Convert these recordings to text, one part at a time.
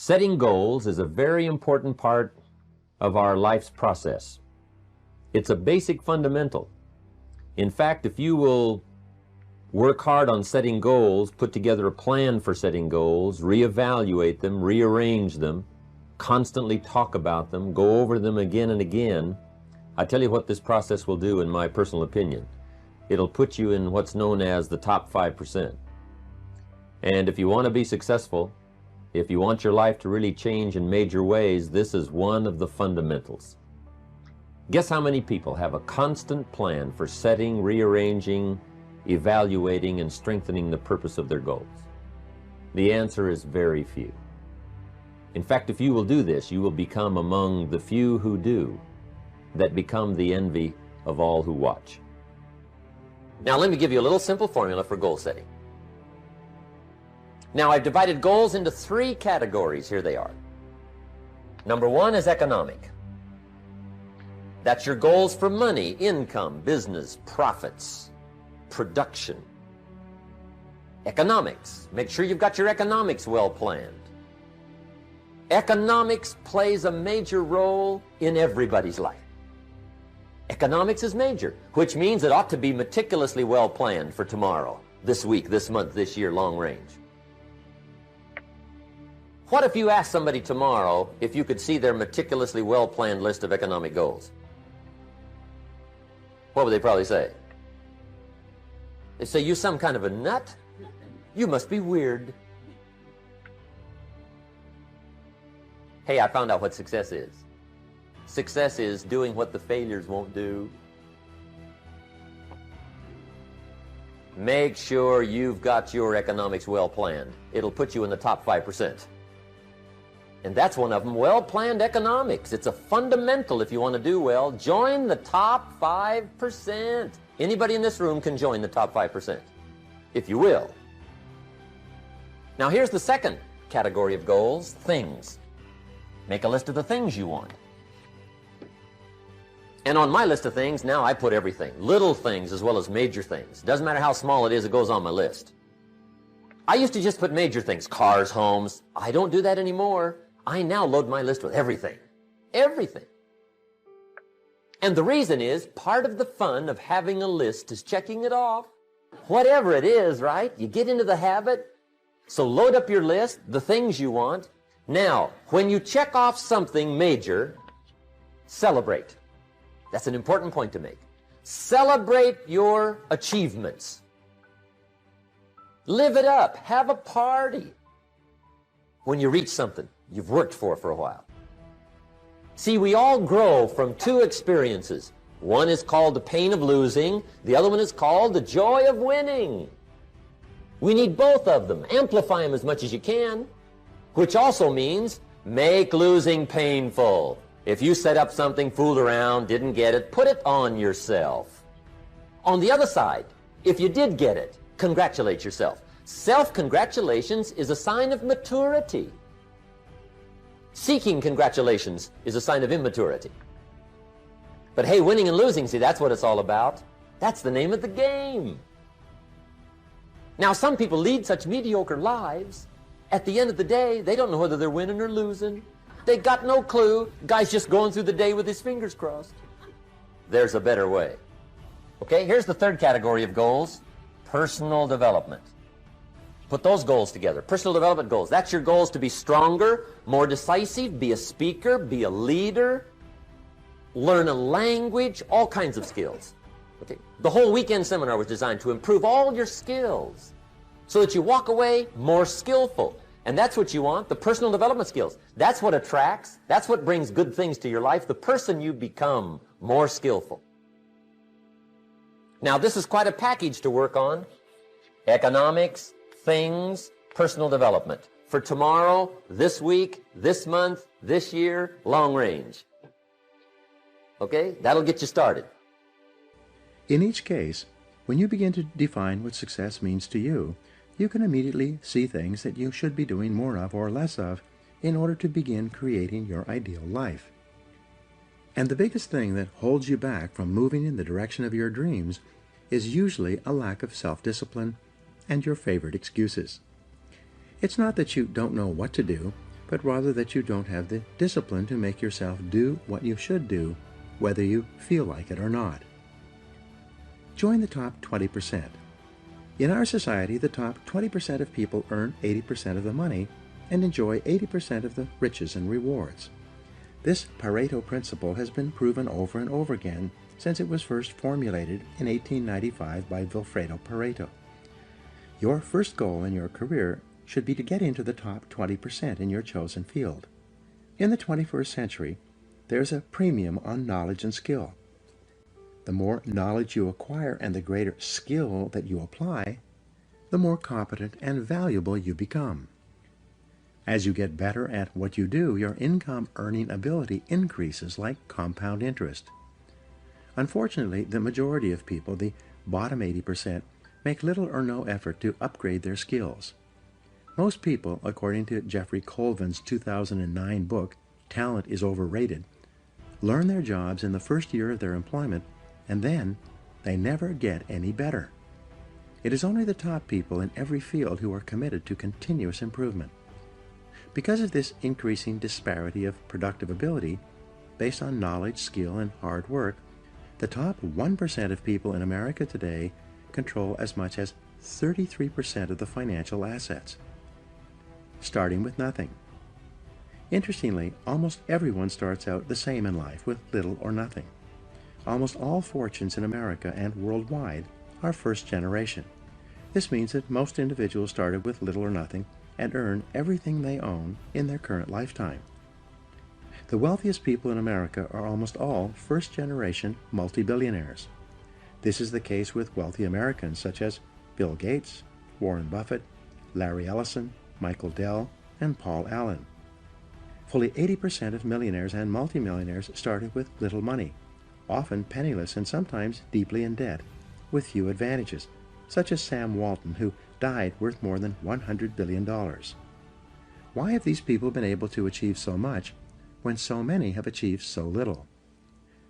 Setting goals is a very important part of our life's process. It's a basic fundamental. In fact, if you will work hard on setting goals, put together a plan for setting goals, reevaluate them, rearrange them, constantly talk about them, go over them again and again, I tell you what this process will do in my personal opinion. It'll put you in what's known as the top 5%. And if you want to be successful, if you want your life to really change in major ways, this is one of the fundamentals. Guess how many people have a constant plan for setting, rearranging, evaluating, and strengthening the purpose of their goals? The answer is very few. In fact, if you will do this, you will become among the few who do, that become the envy of all who watch. Now let me give you a little simple formula for goal setting. Now I've divided goals into 3 categories. Here they are. Number 1 is economic. That's your goals for money, income, business, profits, production. Economics. Make sure you've got your economics well planned. Economics plays a major role in everybody's life. Economics is major, which means it ought to be meticulously well planned for tomorrow, this week, this month, this year, long range. What if you asked somebody tomorrow if you could see their meticulously well-planned list of economic goals? What would they probably say? They'd say, "You some kind of a nut? You must be weird." Hey, I found out what success is. Success is doing what the failures won't do. Make sure you've got your economics well planned. It'll put you in the top 5%. And that's one of them, well-planned economics. It's a fundamental if you want to do well. Join the top 5%. Anybody in this room can join the top 5%, if you will. Now here's the second category of goals, things. Make a list of the things you want. And on my list of things, now I put everything. Little things as well as major things. Doesn't matter how small it is, it goes on my list. I used to just put major things, cars, homes. I don't do that anymore. I now load my list with everything. Everything. And the reason is, part of the fun of having a list is checking it off. Whatever it is, right? You get into the habit. So load up your list, the things you want. Now, when you check off something major, celebrate. That's an important point to make. Celebrate your achievements. Live it up. Have a party when you reach something you've worked for a while. See, we all grow from 2 experiences. One is called the pain of losing. The other one is called the joy of winning. We need both of them. Amplify them as much as you can, which also means make losing painful. If you set up something, fooled around, didn't get it, put it on yourself. On the other side, if you did get it, congratulate yourself. Self-congratulations is a sign of maturity. Seeking congratulations is a sign of immaturity. But hey, winning and losing, see, that's what it's all about. That's the name of the game. Now, some people lead such mediocre lives, at the end of the day, they don't know whether they're winning or losing. They got no clue. Guy's just going through the day with his fingers crossed. There's a better way. Okay, here's the third category of goals, personal development. Put those goals together, personal development goals. That's your goals to be stronger, more decisive, be a speaker, be a leader, learn a language, all kinds of skills. Okay, the whole weekend seminar was designed to improve all your skills so that you walk away more skillful. And that's what you want, the personal development skills. That's what attracts, that's what brings good things to your life, the person you become more skillful. Now, this is quite a package to work on. Economics, things, personal development. For tomorrow, this week, this month, this year, long range. Okay, that'll get you started. In each case, when you begin to define what success means to you, you can immediately see things that you should be doing more of or less of in order to begin creating your ideal life. And the biggest thing that holds you back from moving in the direction of your dreams is usually a lack of self-discipline and your favorite excuses. It's not that you don't know what to do, but rather that you don't have the discipline to make yourself do what you should do, whether you feel like it or not. Join the top 20%. In our society, the top 20% of people earn 80% of the money and enjoy 80% of the riches and rewards. This Pareto principle has been proven over and over again since it was first formulated in 1895 by Vilfredo Pareto. Your first goal in your career should be to get into the top 20% in your chosen field. In the 21st century, there's a premium on knowledge and skill. The more knowledge you acquire and the greater skill that you apply, the more competent and valuable you become. As you get better at what you do, your income earning ability increases like compound interest. Unfortunately, the majority of people, the bottom 80%, make little or no effort to upgrade their skills. Most people, according to Jeffrey Colvin's 2009 book, Talent is Overrated, learn their jobs in the first year of their employment, and then they never get any better. It is only the top people in every field who are committed to continuous improvement. Because of this increasing disparity of productive ability, based on knowledge, skill, and hard work, the top 1% of people in America today control as much as 33% of the financial assets, starting with nothing. Interestingly, almost everyone starts out the same in life, with little or nothing. Almost all fortunes in America and worldwide are first generation. This means that most individuals started with little or nothing and earn everything they own in their current lifetime. The wealthiest people in America are almost all first-generation multi-billionaires. This is the case with wealthy Americans such as Bill Gates, Warren Buffett, Larry Ellison, Michael Dell, and Paul Allen. Fully 80% of millionaires and multimillionaires started with little money, often penniless and sometimes deeply in debt, with few advantages, such as Sam Walton, who died worth more than $100 billion. Why have these people been able to achieve so much when so many have achieved so little?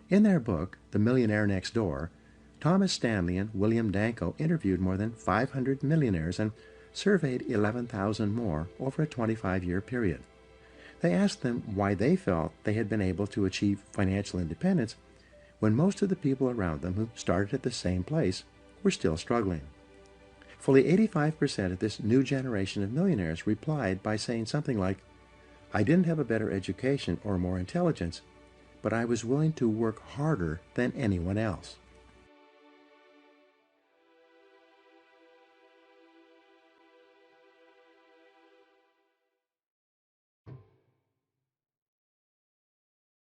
In their book, The Millionaire Next Door, Thomas Stanley and William Danko interviewed more than 500 millionaires and surveyed 11,000 more over a 25-year period. They asked them why they felt they had been able to achieve financial independence when most of the people around them who started at the same place were still struggling. Fully 85% of this new generation of millionaires replied by saying something like, "I didn't have a better education or more intelligence, but I was willing to work harder than anyone else."